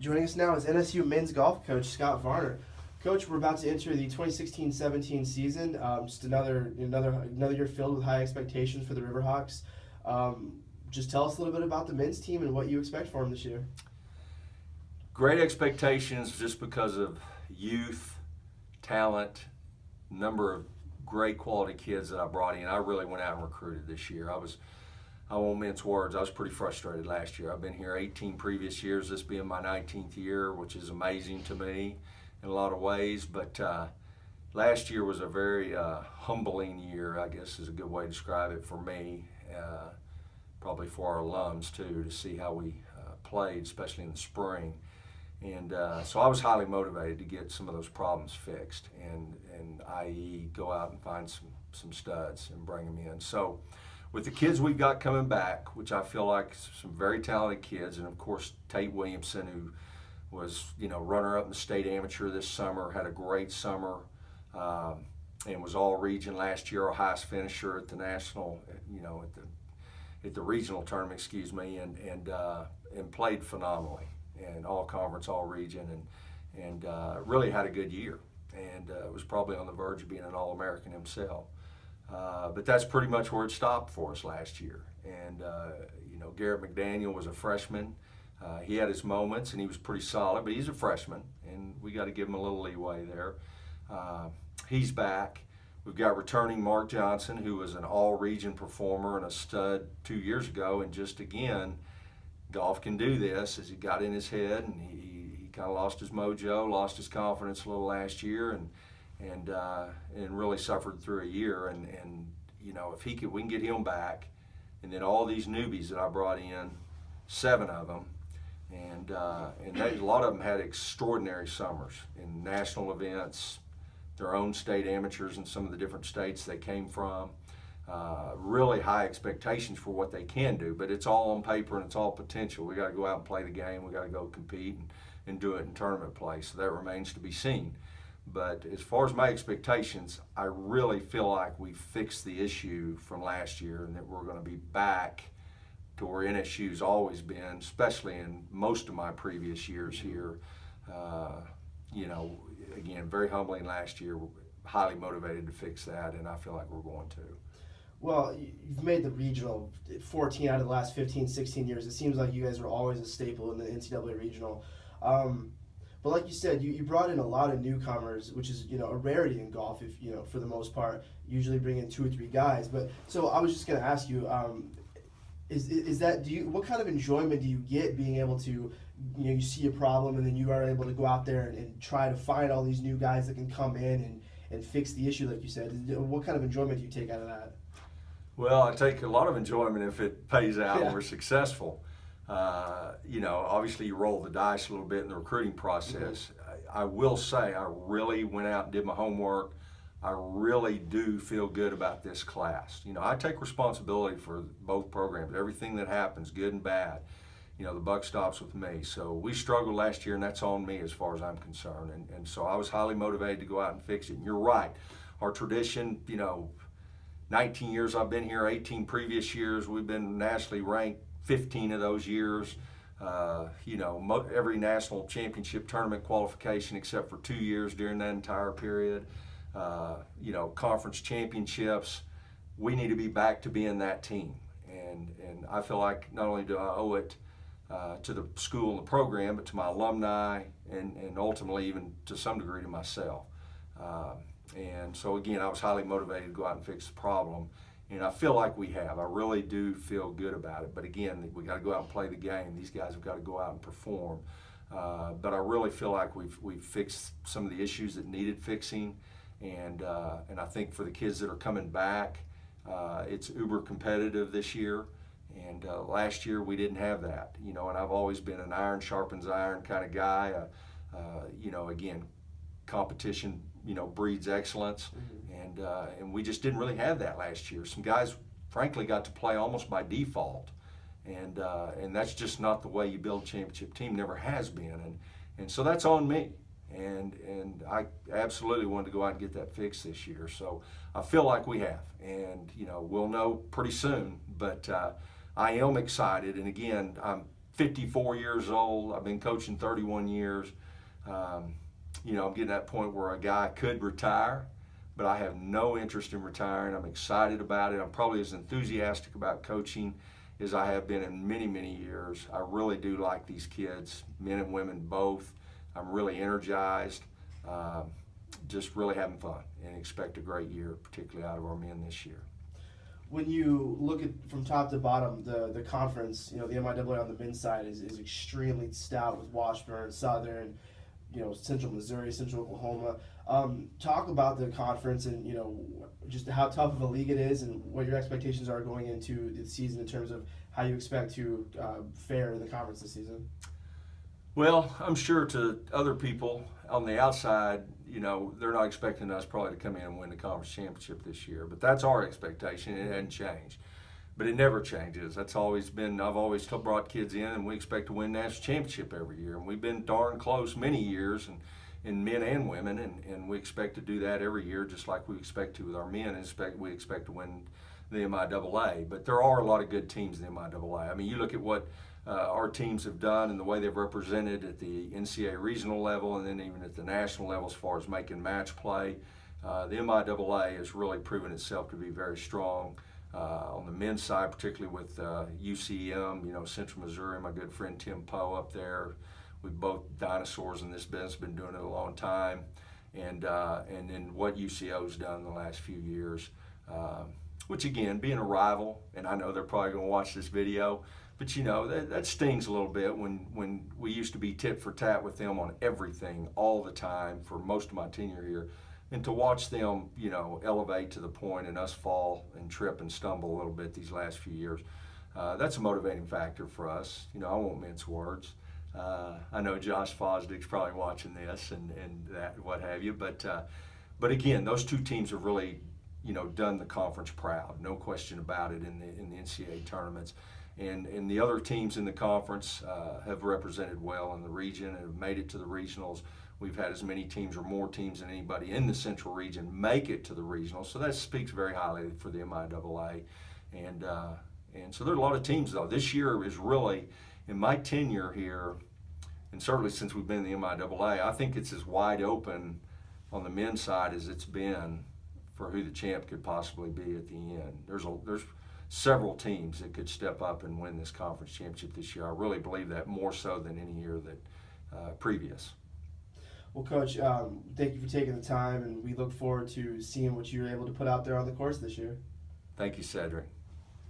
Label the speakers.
Speaker 1: Joining us now is NSU men's golf coach Scott Varner. Coach, we're about to enter the 2016-17 season. Just another year filled with high expectations for the Riverhawks. Just tell us a little bit about the men's team and what you expect for them this year.
Speaker 2: Great expectations just because of youth, talent, number of great quality kids that I brought in. I really went out and recruited this year. I won't mince words, I was pretty frustrated last year. I've been here 18 previous years, this being my 19th year, which is amazing to me in a lot of ways. But last year was a very humbling year, I guess is a good way to describe it for me, probably for our alums too, to see how we played, especially in the spring. And so I was highly motivated to get some of those problems fixed and i.e. go out and find some studs and bring them in. So with the kids we've got coming back, which I feel like some very talented kids, and of course Tate Williamson, who was runner-up in the state amateur this summer, had a great summer, and was all region last year, our highest finisher at the national, at the regional tournament, excuse me, and played phenomenally, and all conference, all region, and really had a good year, and was probably on the verge of being an All-American himself. But that's pretty much where it stopped for us last year. And Garrett McDaniel was a freshman. He had his moments and he was pretty solid, but he's a freshman and we got to give him a little leeway there. He's back. We've got returning Mark Johnson, who was an all-region performer and a stud 2 years ago, and just again, golf can do this, as he got in his head and he kind of lost his mojo, lost his confidence a little last year, and really suffered through a year. And if we can get him back, and then all these newbies that I brought in, 7 of them, and a lot of them had extraordinary summers in national events, their own state amateurs in some of the different states they came from. Really high expectations for what they can do, but it's all on paper and it's all potential. We got to go out and play the game. We got to go compete and do it in tournament play. So that remains to be seen. But as far as my expectations, I really feel like we fixed the issue from last year, and that we're going to be back to where NSU's always been, especially in most of my previous years here. Again, very humbling last year, highly motivated to fix that, and I feel like we're going to.
Speaker 1: Well, you've made the regional 14 out of the last 15, 16 years. It seems like you guys were always a staple in the NCAA regional. But like you said, you brought in a lot of newcomers, which is a rarity in golf. If for the most part, usually bring in 2 or 3 guys. But so I was just going to ask you, is that what kind of enjoyment do you get being able to you see a problem and then you are able to go out there and try to find all these new guys that can come in and fix the issue, like you said? What kind of enjoyment do you take out of that?
Speaker 2: Well, I take a lot of enjoyment if it pays out and we're successful. Obviously you roll the dice a little bit in the recruiting process. Mm-hmm. I will say I really went out and did my homework. I really do feel good about this class. I take responsibility for both programs. Everything that happens, good and bad, the buck stops with me. So we struggled last year, and that's on me as far as I'm concerned. And so I was highly motivated to go out and fix it. And you're right. Our tradition, 19 years I've been here, 18 previous years, we've been nationally ranked 15 of those years. Every national championship tournament qualification except for 2 years during that entire period. Conference championships. We need to be back to being that team. And I feel like not only do I owe it to the school and the program, but to my alumni and ultimately even to some degree to myself. And so again, I was highly motivated to go out and fix the problem. And I feel like we have. I really do feel good about it. But again, we got to go out and play the game. These guys have got to go out and perform. But I really feel like we've fixed some of the issues that needed fixing. And I think for the kids that are coming back, it's uber competitive this year. And last year we didn't have that. And I've always been an iron sharpens iron kind of guy. Again, competition breeds excellence, and we just didn't really have that last year. Some guys, frankly, got to play almost by default, and that's just not the way you build a championship team. Never has been, and so that's on me. And I absolutely wanted to go out and get that fixed this year. So I feel like we have, and we'll know pretty soon. But I am excited, and again, I'm 54 years old. I've been coaching 31 years. You know, I'm getting to that point where a guy could retire, but I have no interest in retiring. I'm excited about it. I'm probably as enthusiastic about coaching as I have been in many, many years. I really do like these kids, men and women both. I'm really energized, just really having fun, and expect a great year, particularly out of our men this year.
Speaker 1: When you look at from top to bottom, the conference, you know, the MIAA on the men's side is extremely stout with Washburn, Southern, you know, Central Missouri, Central Oklahoma. Talk about the conference and, you know, just how tough of a league it is and what your expectations are going into the season in terms of how you expect to fare in the conference this season.
Speaker 2: Well, I'm sure to other people on the outside, you know, they're not expecting us probably to come in and win the conference championship this year, but that's our expectation. It hasn't changed, but it never changes. That's always been, I've always brought kids in and we expect to win national championship every year, and we've been darn close many years, and in men and women, and we expect to do that every year, just like we expect to with our men, and we expect to win the MIAA. But there are a lot of good teams in the MIAA. I mean, you look at what our teams have done and the way they've represented at the NCAA regional level and then even at the national level as far as making match play. The MIAA has really proven itself to be very strong on the men's side, particularly with UCM, you know, Central Missouri, my good friend Tim Poe up there. We've both dinosaurs in this business, been doing it a long time. And then what UCO's done in the last few years, which again, being a rival, and I know they're probably going to watch this video, but you know, that stings a little bit when we used to be tit for tat with them on everything all the time for most of my tenure here. And to watch them, you know, elevate to the point and us fall and trip and stumble a little bit these last few years, that's a motivating factor for us. You know, I won't mince words. I know Josh Fosdick's probably watching this and that, what have you, but again, those two teams have really, you know, done the conference proud, no question about it in the NCAA tournaments. And the other teams in the conference have represented well in the region and have made it to the regionals. We've had as many teams or more teams than anybody in the central region make it to the regionals, so that speaks very highly for the MIAA. And so there are a lot of teams, though. This year is really, in my tenure here, and certainly since we've been in the MIAA, I think it's as wide open on the men's side as it's been for who the champ could possibly be at the end. There's several teams that could step up and win this conference championship this year. I really believe that, more so than any year that previous.
Speaker 1: Well, Coach, thank you for taking the time, and we look forward to seeing what you're able to put out there on the course this year.
Speaker 2: Thank you, Cedric.